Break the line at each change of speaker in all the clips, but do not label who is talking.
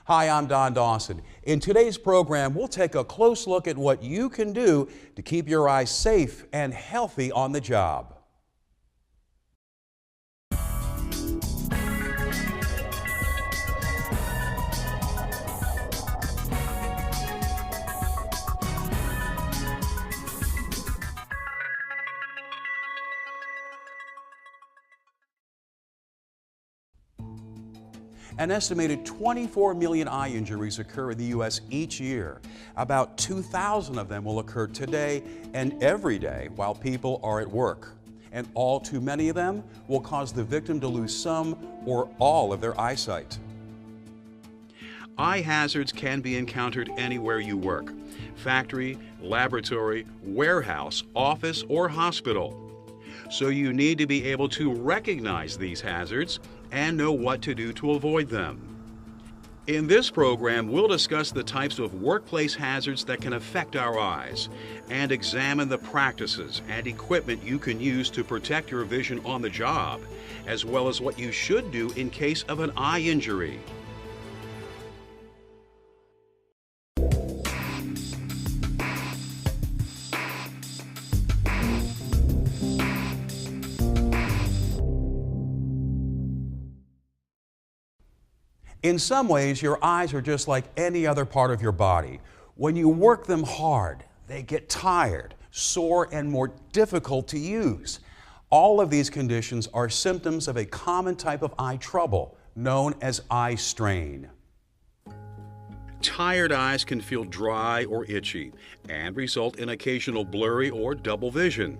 Hi, I'm Don Dawson. In today's program, we'll take a close look at what you can do to keep your eyes safe and healthy on the job. An estimated 24 million eye injuries occur in the U.S. each year. About 2,000 of them will occur today and every day while people are at work. And all too many of them will cause the victim to lose some or all of their eyesight. Eye hazards can be encountered anywhere you work: factory, laboratory, warehouse, office, or hospital. So you need to be able to recognize these hazards and know what to do to avoid them. In this program, we'll discuss the types of workplace hazards that can affect our eyes and examine the practices and equipment you can use to protect your vision on the job, as well as what you should do in case of an eye injury. In some ways, your eyes are just like any other part of your body. When you work them hard, they get tired, sore, and more difficult to use. All of these conditions are symptoms of a common type of eye trouble known as eye strain. Tired eyes can feel dry or itchy and result in occasional blurry or double vision.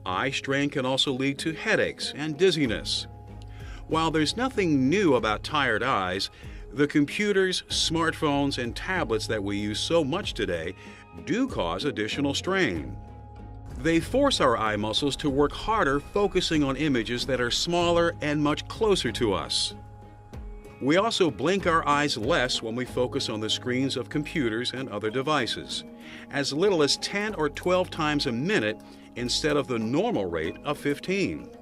Eye strain can also lead to headaches and dizziness. While there's nothing new about tired eyes, the computers, smartphones, and tablets that we use so much today do cause additional strain. They force our eye muscles to work harder, focusing on images that are smaller and much closer to us. We also blink our eyes less when we focus on the screens of computers and other devices, as little as 10 or 12 times a minute instead of the normal rate of 15.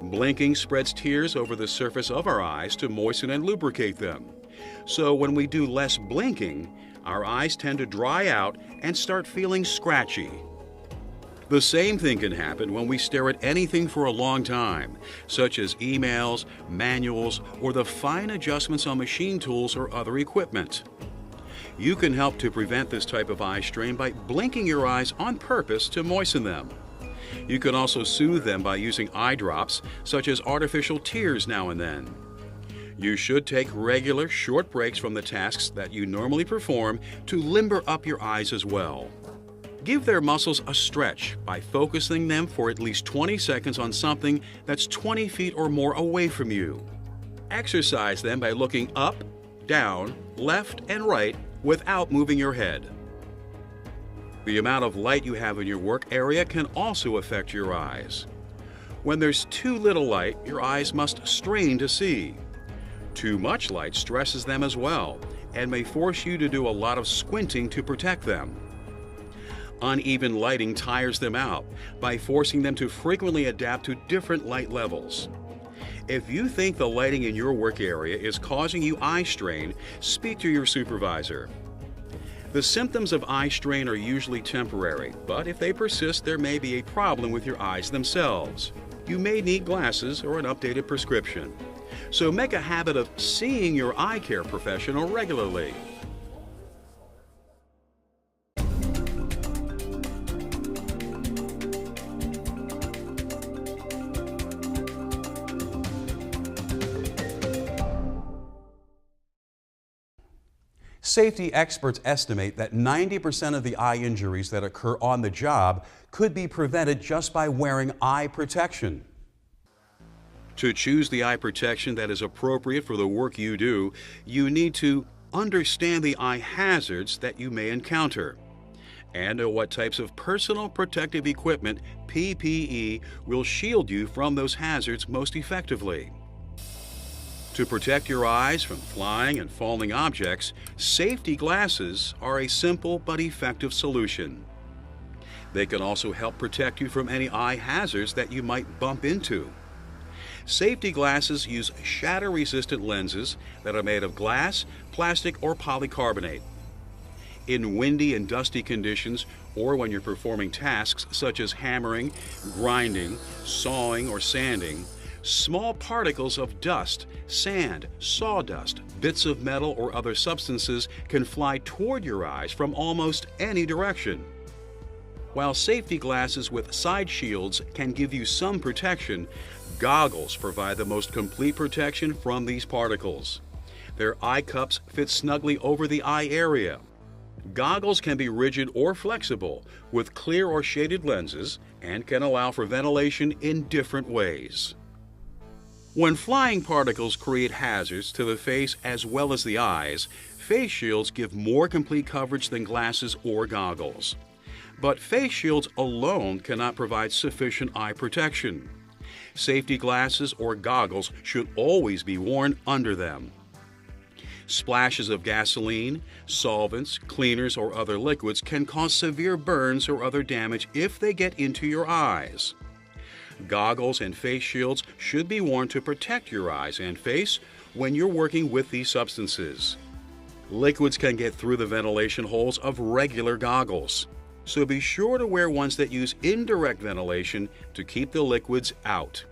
Blinking spreads tears over the surface of our eyes to moisten and lubricate them. So when we do less blinking, our eyes tend to dry out and start feeling scratchy. The same thing can happen when we stare at anything for a long time, such as emails, manuals, or the fine adjustments on machine tools or other equipment. You can help to prevent this type of eye strain by blinking your eyes on purpose to moisten them. You can also soothe them by using eye drops, such as artificial tears now and then. You should take regular, short breaks from the tasks that you normally perform to limber up your eyes as well. Give their muscles a stretch by focusing them for at least 20 seconds on something that's 20 feet or more away from you. Exercise them by looking up, down, left, and right without moving your head. The amount of light you have in your work area can also affect your eyes. When there's too little light, your eyes must strain to see. Too much light stresses them as well and may force you to do a lot of squinting to protect them. Uneven lighting tires them out by forcing them to frequently adapt to different light levels. If you think the lighting in your work area is causing you eye strain, speak to your supervisor. The symptoms of eye strain are usually temporary, but if they persist, there may be a problem with your eyes themselves. You may need glasses or an updated prescription. So make a habit of seeing your eye care professional regularly. Safety experts estimate that 90% of the eye injuries that occur on the job could be prevented just by wearing eye protection. To choose the eye protection that is appropriate for the work you do, you need to understand the eye hazards that you may encounter and know what types of personal protective equipment, PPE, will shield you from those hazards most effectively. To protect your eyes from flying and falling objects, safety glasses are a simple but effective solution. They can also help protect you from any eye hazards that you might bump into. Safety glasses use shatter-resistant lenses that are made of glass, plastic, or polycarbonate. In windy and dusty conditions, or when you're performing tasks such as hammering, grinding, sawing, or sanding, small particles of dust, sand, sawdust, bits of metal, or other substances can fly toward your eyes from almost any direction. While safety glasses with side shields can give you some protection, goggles provide the most complete protection from these particles. Their eye cups fit snugly over the eye area. Goggles can be rigid or flexible, with clear or shaded lenses, and can allow for ventilation in different ways. When flying particles create hazards to the face as well as the eyes, face shields give more complete coverage than glasses or goggles. But face shields alone cannot provide sufficient eye protection. Safety glasses or goggles should always be worn under them. Splashes of gasoline, solvents, cleaners, or other liquids can cause severe burns or other damage if they get into your eyes. Goggles and face shields should be worn to protect your eyes and face when you're working with these substances. Liquids can get through the ventilation holes of regular goggles, so be sure to wear ones that use indirect ventilation to keep the liquids out.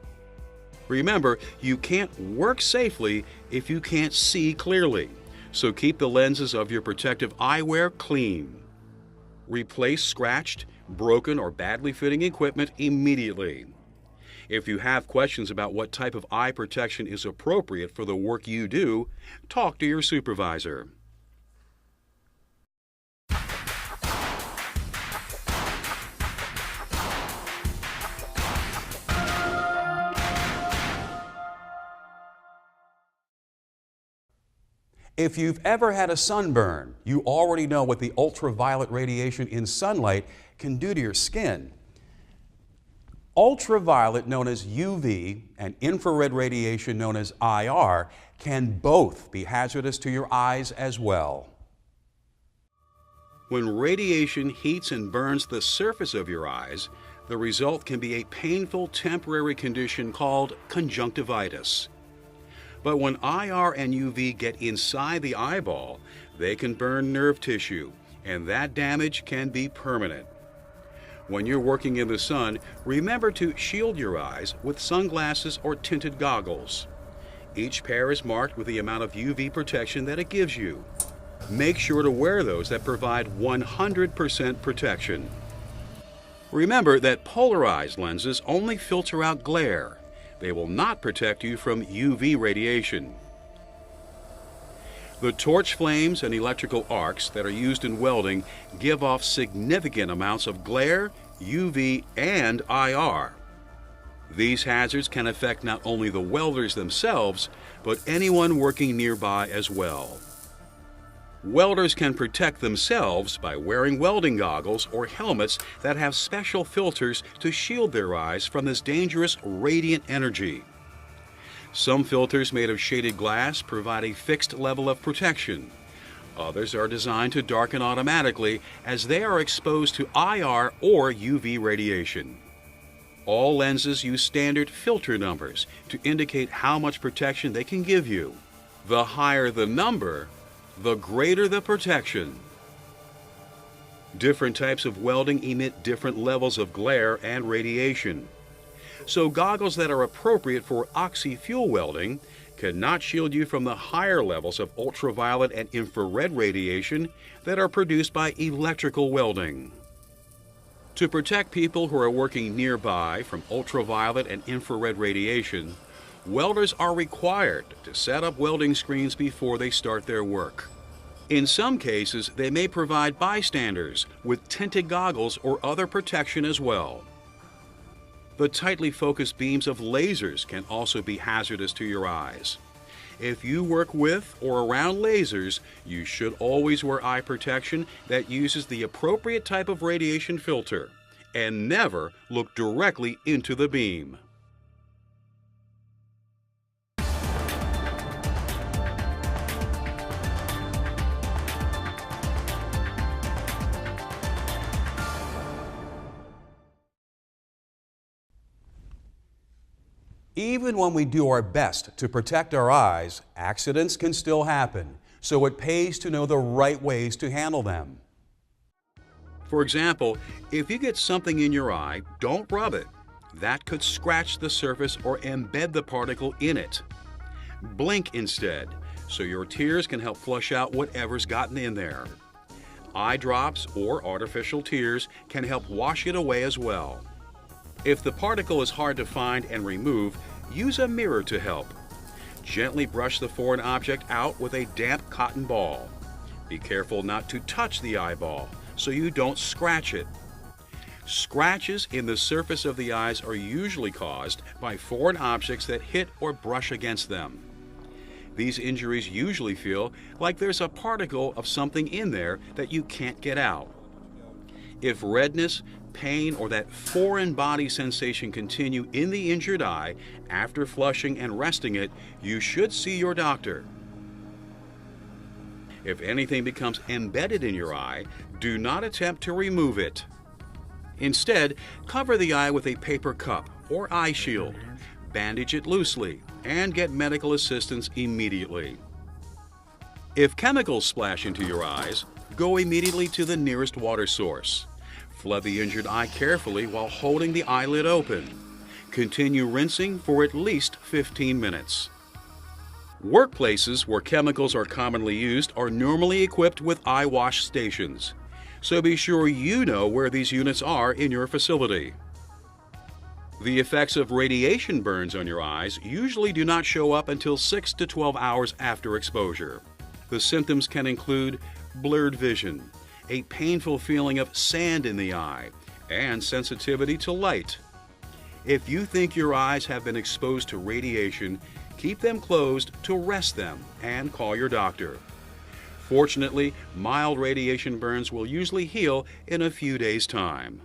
Remember, you can't work safely if you can't see clearly, so keep the lenses of your protective eyewear clean. Replace scratched, broken, or badly fitting equipment immediately. If you have questions about what type of eye protection is appropriate for the work you do, talk to your supervisor. If you've ever had a sunburn, you already know what the ultraviolet radiation in sunlight can do to your skin. Ultraviolet, known as UV, and infrared radiation, known as IR, can both be hazardous to your eyes as well. When radiation heats and burns the surface of your eyes, the result can be a painful temporary condition called conjunctivitis. But when IR and UV get inside the eyeball, they can burn nerve tissue, and that damage can be permanent. When you're working in the sun, remember to shield your eyes with sunglasses or tinted goggles. Each pair is marked with the amount of UV protection that it gives you. Make sure to wear those that provide 100% protection. Remember that polarized lenses only filter out glare. They will not protect you from UV radiation. The torch flames and electrical arcs that are used in welding give off significant amounts of glare, UV, and IR. These hazards can affect not only the welders themselves, but anyone working nearby as well. Welders can protect themselves by wearing welding goggles or helmets that have special filters to shield their eyes from this dangerous radiant energy. Some filters made of shaded glass provide a fixed level of protection. Others are designed to darken automatically as they are exposed to IR or UV radiation. All lenses use standard filter numbers to indicate how much protection they can give you. The higher the number, the greater the protection. Different types of welding emit different levels of glare and radiation. So goggles that are appropriate for oxy-fuel welding cannot shield you from the higher levels of ultraviolet and infrared radiation that are produced by electrical welding. To protect people who are working nearby from ultraviolet and infrared radiation, welders are required to set up welding screens before they start their work. In some cases, they may provide bystanders with tinted goggles or other protection as well. The tightly focused beams of lasers can also be hazardous to your eyes. If you work with or around lasers, you should always wear eye protection that uses the appropriate type of radiation filter, and never look directly into the beam. Even when we do our best to protect our eyes, accidents can still happen, so it pays to know the right ways to handle them. For example, if you get something in your eye, don't rub it. That could scratch the surface or embed the particle in it. Blink instead, so your tears can help flush out whatever's gotten in there. Eye drops or artificial tears can help wash it away as well. If the particle is hard to find and remove, use a mirror to help. Gently brush the foreign object out with a damp cotton ball. Be careful not to touch the eyeball so you don't scratch it. Scratches in the surface of the eyes are usually caused by foreign objects that hit or brush against them. These injuries usually feel like there's a particle of something in there that you can't get out. If redness, pain, or that foreign body sensation continue in the injured eye after flushing and resting it, you should see your doctor. If anything becomes embedded in your eye, do not attempt to remove it. Instead, cover the eye with a paper cup or eye shield, bandage it loosely, and get medical assistance immediately. If chemicals splash into your eyes, go immediately to the nearest water source. Flood the injured eye carefully while holding the eyelid open. Continue rinsing for at least 15 minutes. Workplaces where chemicals are commonly used are normally equipped with eye wash stations, so be sure you know where these units are in your facility. The effects of radiation burns on your eyes usually do not show up until 6 to 12 hours after exposure. The symptoms can include blurred vision, a painful feeling of sand in the eye, and sensitivity to light. If you think your eyes have been exposed to radiation, keep them closed to rest them and call your doctor. Fortunately, mild radiation burns will usually heal in a few days' time.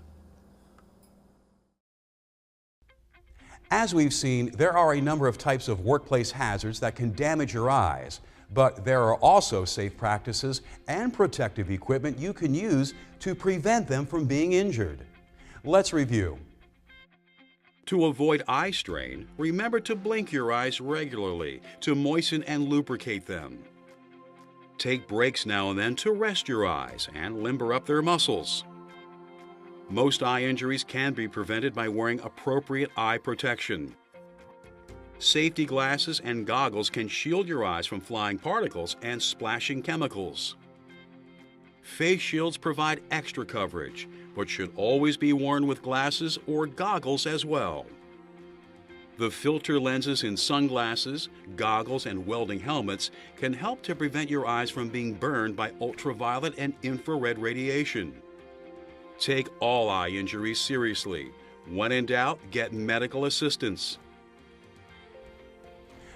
As we've seen, there are a number of types of workplace hazards that can damage your eyes, but there are also safe practices and protective equipment you can use to prevent them from being injured. Let's review. To avoid eye strain, remember to blink your eyes regularly to moisten and lubricate them. Take breaks now and then to rest your eyes and limber up their muscles. Most eye injuries can be prevented by wearing appropriate eye protection. Safety glasses and goggles can shield your eyes from flying particles and splashing chemicals. Face shields provide extra coverage, but should always be worn with glasses or goggles as well. The filter lenses in sunglasses, goggles, and welding helmets can help to prevent your eyes from being burned by ultraviolet and infrared radiation. Take all eye injuries seriously. When in doubt, get medical assistance.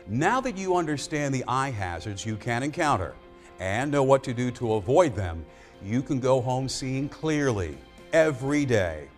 Now that you understand the eye hazards you can encounter and know what to do to avoid them, you can go home seeing clearly every day.